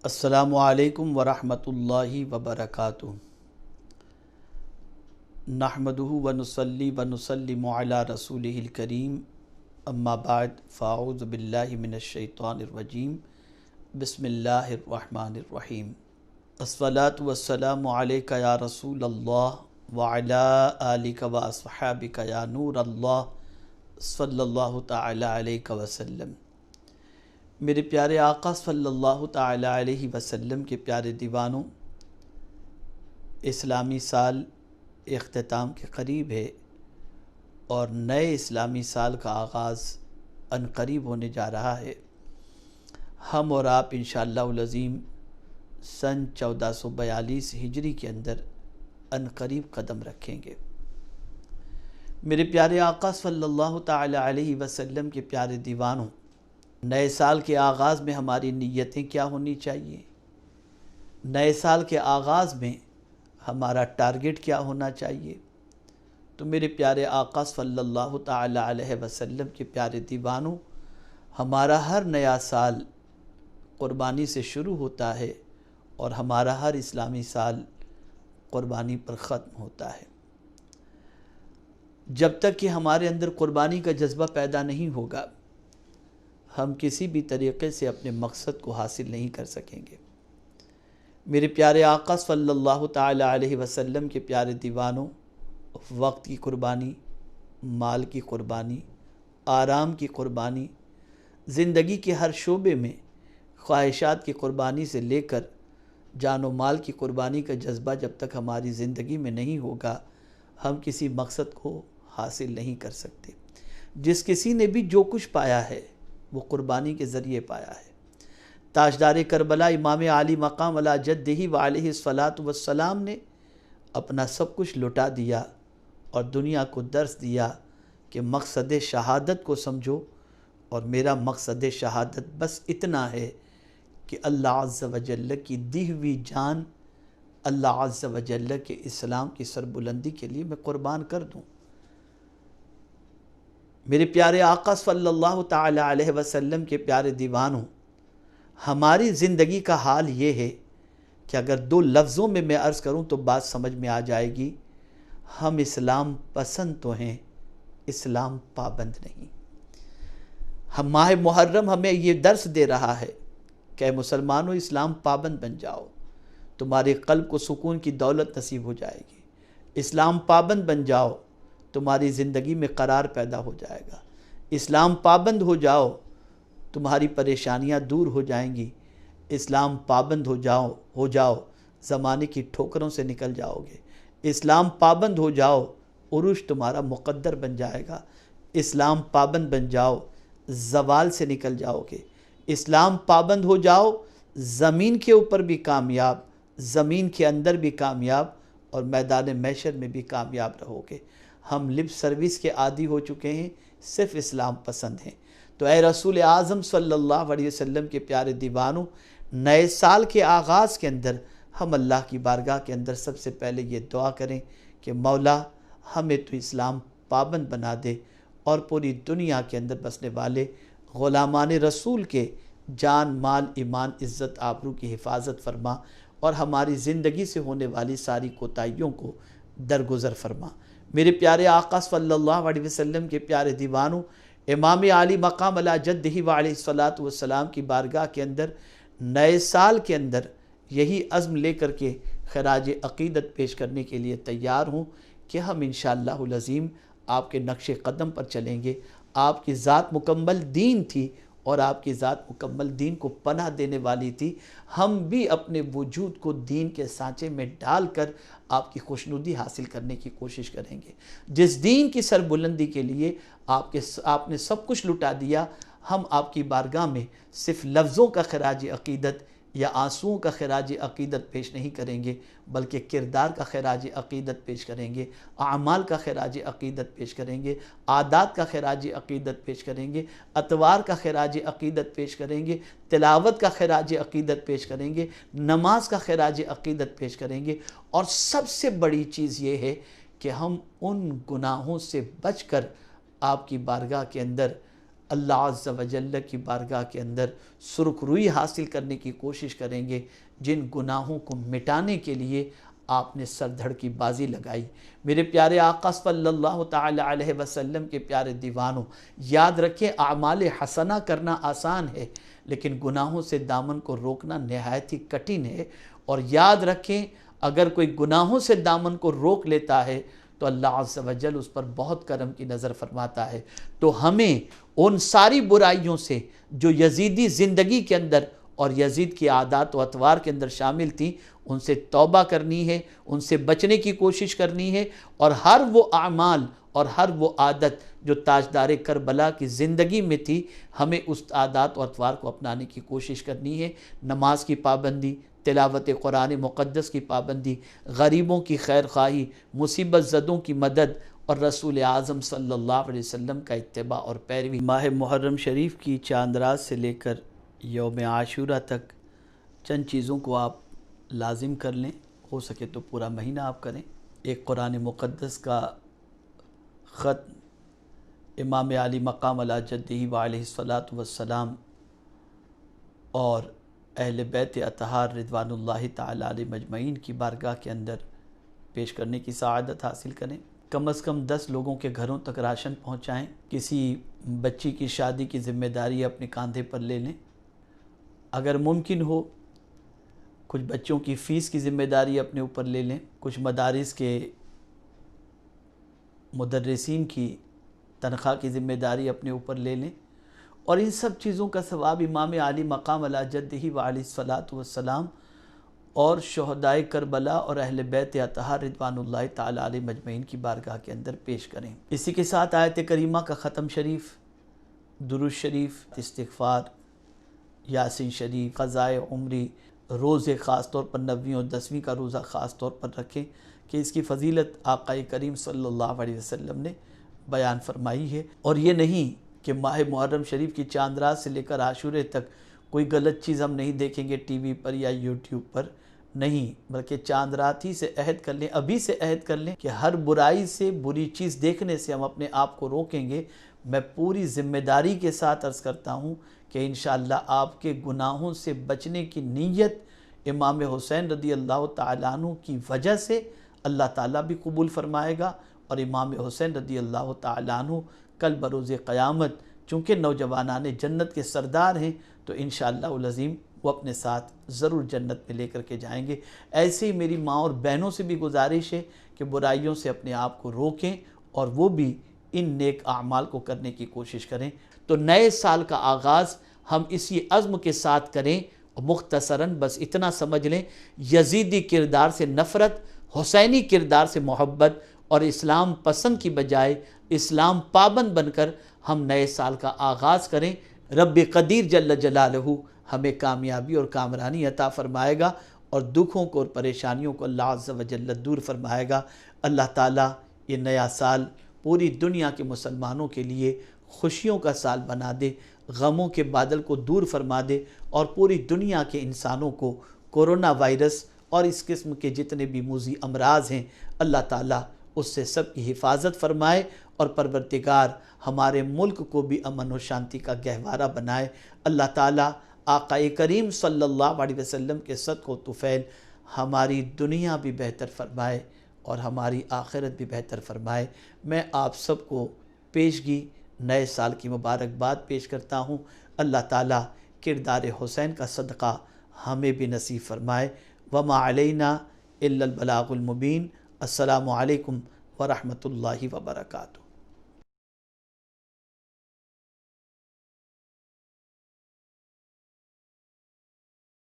السلام علیکم ورحمۃ اللہ وبرکاتہ۔ نحمدہ ونصلی ونسلم علی رسولہ الکریم، اما بعد فاعوذ باللہ من الشیطان الرجیم، بسم اللہ الرحمن الرحیم۔ الصلاۃ والسلام علیک یا رسول اللہ وعلی آلک واصحابک یا نور اللہ صلی اللہ تعالی علیہ وسلم۔ میرے پیارے آقا صلی اللہ تعالی علیہ وسلم کے پیارے دیوانوں، اسلامی سال اختتام کے قریب ہے اور نئے اسلامی سال کا آغاز عنقریب ہونے جا رہا ہے۔ ہم اور آپ انشاءاللہ العظیم سن 1442 ہجری کے اندر عنقریب قدم رکھیں گے۔ میرے پیارے آقا صلی اللہ تعالی علیہ وسلم کے پیارے دیوانوں، نئے سال کے آغاز میں ہماری نیتیں کیا ہونی چاہیے؟ نئے سال کے آغاز میں ہمارا ٹارگٹ کیا ہونا چاہیے؟ تو میرے پیارے آقا صلی اللہ تعالی علیہ وسلم کے پیارے دیوانوں، ہمارا ہر نیا سال قربانی سے شروع ہوتا ہے اور ہمارا ہر اسلامی سال قربانی پر ختم ہوتا ہے۔ جب تک کہ ہمارے اندر قربانی کا جذبہ پیدا نہیں ہوگا، ہم کسی بھی طریقے سے اپنے مقصد کو حاصل نہیں کر سکیں گے۔ میرے پیارے آقا صلی اللہ تعالی علیہ وسلم کے پیارے دیوانوں، وقت کی قربانی، مال کی قربانی، آرام کی قربانی، زندگی کے ہر شعبے میں خواہشات کی قربانی سے لے کر جان و مال کی قربانی کا جذبہ جب تک ہماری زندگی میں نہیں ہوگا، ہم کسی مقصد کو حاصل نہیں کر سکتے۔ جس کسی نے بھی جو کچھ پایا ہے وہ قربانی کے ذریعے پایا ہے۔ تاجدار کربلا امام علی مقام علی جدہ وعلیہ الصلاۃ والسلام نے اپنا سب کچھ لٹا دیا اور دنیا کو درس دیا کہ مقصد شہادت کو سمجھو، اور میرا مقصد شہادت بس اتنا ہے کہ اللہ عز و جل کی دی ہوئی جان اللہ عز و جل کے اسلام کی سربلندی کے لیے میں قربان کر دوں۔ میرے پیارے آقا صلی اللہ تعالی علیہ وسلم کے پیارے دیوانوں، ہماری زندگی کا حال یہ ہے کہ اگر دو لفظوں میں عرض کروں تو بات سمجھ میں آ جائے گی، ہم اسلام پسند تو ہیں، اسلام پابند نہیں۔ ہم ماہ محرم ہمیں یہ درس دے رہا ہے کہ اے مسلمانوں، اسلام پابند بن جاؤ، تمہارے قلب کو سکون کی دولت نصیب ہو جائے گی۔ اسلام پابند بن جاؤ، تمہاری زندگی میں قرار پیدا ہو جائے گا۔ اسلام پابند ہو جاؤ، تمہاری پریشانیاں دور ہو جائیں گی۔ اسلام پابند ہو جاؤ، زمانے کی ٹھوکروں سے نکل جاؤ گے۔ اسلام پابند ہو جاؤ، عروج تمہارا مقدر بن جائے گا۔ اسلام پابند بن جاؤ، زوال سے نکل جاؤ گے۔ اسلام پابند ہو جاؤ، زمین کے اوپر بھی کامیاب، زمین کے اندر بھی کامیاب، اور میدان محشر میں بھی کامیاب رہو گے۔ ہم لپ سروس کے عادی ہو چکے ہیں، صرف اسلام پسند ہیں۔ تو اے رسول اعظم صلی اللہ علیہ وسلم کے پیارے دیوانوں، نئے سال کے آغاز کے اندر ہم اللہ کی بارگاہ کے اندر سب سے پہلے یہ دعا کریں کہ مولا ہمیں تو اسلام پابند بنا دے، اور پوری دنیا کے اندر بسنے والے غلامان رسول کے جان، مال، ایمان، عزت، آبرو کی حفاظت فرما، اور ہماری زندگی سے ہونے والی ساری کوتاہیوں کو درگزر فرما۔ میرے پیارے آقا صلی اللہ علیہ وسلم کے پیارے دیوانوں، امام علی مقام علی جدہ وعلیہ الصلاۃ والسلام کی بارگاہ کے اندر نئے سال کے اندر یہی عزم لے کر کے خراج عقیدت پیش کرنے کے لیے تیار ہوں کہ ہم انشاءاللہ العظیم آپ کے نقش قدم پر چلیں گے۔ آپ کی ذات مکمل دین تھی اور آپ کی ذات مکمل دین کو پناہ دینے والی تھی۔ ہم بھی اپنے وجود کو دین کے سانچے میں ڈال کر آپ کی خوشنودی حاصل کرنے کی کوشش کریں گے۔ جس دین کی سربلندی کے لیے آپ نے سب کچھ لٹا دیا، ہم آپ کی بارگاہ میں صرف لفظوں کا خراج عقیدت یا آنسوؤں کا خراج عقیدت پیش نہیں کریں گے، بلکہ کردار کا خراج عقیدت پیش کریں گے، اعمال کا خراج عقیدت پیش کریں گے، عادات کا خراج عقیدت پیش کریں گے، اطوار کا خراج عقیدت پیش کریں گے، تلاوت کا خراج عقیدت پیش کریں گے، نماز کا خراج عقیدت پیش کریں گے، اور سب سے بڑی چیز یہ ہے کہ ہم ان گناہوں سے بچ کر آپ کی بارگاہ کے اندر اللہ عز و جل کی بارگاہ کے اندر سرخ روئی حاصل کرنے کی کوشش کریں گے، جن گناہوں کو مٹانے کے لیے آپ نے سر دھڑ کی بازی لگائی۔ میرے پیارے آقا صلی اللہ تعالی علیہ وسلم کے پیارے دیوانوں، یاد رکھیں اعمال حسنہ کرنا آسان ہے، لیکن گناہوں سے دامن کو روکنا نہایت ہی کٹھن ہے۔ اور یاد رکھیں اگر کوئی گناہوں سے دامن کو روک لیتا ہے تو اللہ عز و جل اس پر بہت کرم کی نظر فرماتا ہے۔ تو ہمیں ان ساری برائیوں سے جو یزیدی زندگی کے اندر اور یزید کی عادات و اطوار کے اندر شامل تھیں، ان سے توبہ کرنی ہے، ان سے بچنے کی کوشش کرنی ہے، اور ہر وہ اعمال اور ہر وہ عادت جو تاجدار کربلا کی زندگی میں تھی، ہمیں اس عادات و اطوار کو اپنانے کی کوشش کرنی ہے۔ نماز کی پابندی، تلاوت قرآن مقدس کی پابندی، غریبوں کی خیر خواہی، مصیبت زدوں کی مدد، اور رسول اعظم صلی اللہ علیہ وسلم کا اتباع اور پیروی۔ ماہ محرم شریف کی چاند رات سے لے کر یوم عاشورہ تک چند چیزوں کو آپ لازم کر لیں، ہو سکے تو پورا مہینہ آپ کریں۔ ایک قرآن مقدس کا ختم امام علی مقام علی جدہ وعلیہ الصلاۃ والسلام اور اہل بیت اطہار رضوان اللہ تعالی علیہ مجمعین کی بارگاہ کے اندر پیش کرنے کی سعادت حاصل کریں۔ کم از کم 10 لوگوں کے گھروں تک راشن پہنچائیں۔ کسی بچی کی شادی کی ذمہ داری اپنے کاندھے پر لے لیں۔ اگر ممکن ہو کچھ بچوں کی فیس کی ذمہ داری اپنے اوپر لے لیں، کچھ مدارس کے مدرسین کی تنخواہ کی ذمہ داری اپنے اوپر لے لیں، اور ان سب چیزوں کا ثواب امام علی مقام علی جدہ وعلیہ الصلاۃ والسلام اور شہدائے کربلا اور اہل بیت اطہار رضوان اللہ تعالی علیہ مجمعین کی بارگاہ کے اندر پیش کریں۔ اسی کے ساتھ آیت کریمہ کا ختم شریف، درود شریف، استغفار، یاسین شریف، قضائے عمری، روزے خاص طور پر 9ویں اور 10ویں کا روزہ خاص طور پر رکھیں کہ اس کی فضیلت آقا کریم صلی اللہ علیہ وسلم نے بیان فرمائی ہے۔ اور یہ نہیں کہ ماہ محرم شریف کی چاند رات سے لے کر عاشورے تک کوئی غلط چیز ہم نہیں دیکھیں گے ٹی وی پر یا یوٹیوب پر، نہیں، بلکہ چاند رات ہی سے عہد کر لیں، ابھی سے عہد کر لیں کہ ہر برائی سے، بری چیز دیکھنے سے ہم اپنے آپ کو روکیں گے۔ میں پوری ذمہ داری کے ساتھ عرض کرتا ہوں کہ انشاءاللہ آپ کے گناہوں سے بچنے کی نیت امام حسین رضی اللہ تعالیٰ عنہ کی وجہ سے اللہ تعالیٰ بھی قبول فرمائے گا، اور امام حسین رضی اللہ تعالیٰ عنہ کل بروز قیامت چونکہ نوجوانان جنت کے سردار ہیں تو انشاءاللہ العظیم وہ اپنے ساتھ ضرور جنت میں لے کر کے جائیں گے۔ ایسے ہی میری ماں اور بہنوں سے بھی گزارش ہے کہ برائیوں سے اپنے آپ کو روکیں اور وہ بھی ان نیک اعمال کو کرنے کی کوشش کریں۔ تو نئے سال کا آغاز ہم اسی عزم کے ساتھ کریں۔ مختصراً بس اتنا سمجھ لیں، یزیدی کردار سے نفرت، حسینی کردار سے محبت، اور اسلام پسند کی بجائے اسلام پابند بن کر ہم نئے سال کا آغاز کریں۔ رب قدیر جل جلالہ ہمیں کامیابی اور کامرانی عطا فرمائے گا، اور دکھوں کو اور پریشانیوں کو اللہ عز و جل دور فرمائے گا۔ اللہ تعالیٰ یہ نیا سال پوری دنیا کے مسلمانوں کے لیے خوشیوں کا سال بنا دے، غموں کے بادل کو دور فرما دے، اور پوری دنیا کے انسانوں کو کورونا وائرس اور اس قسم کے جتنے بھی موذی امراض ہیں اللہ تعالیٰ اس سے سب کی حفاظت فرمائے، اور پروردگار ہمارے ملک کو بھی امن و شانتی کا گہوارہ بنائے۔ اللہ تعالیٰ آقا کریم صلی اللہ علیہ وسلم کے صدق و طفیل ہماری دنیا بھی بہتر فرمائے اور ہماری آخرت بھی بہتر فرمائے۔ میں آپ سب کو پیشگی نئے سال کی مبارکباد پیش کرتا ہوں۔ اللہ تعالیٰ کردار حسین کا صدقہ ہمیں بھی نصیب فرمائے۔ وما علینا الا البلاغ المبین۔ السلام علیکم ورحمۃ اللہ وبرکاتہ۔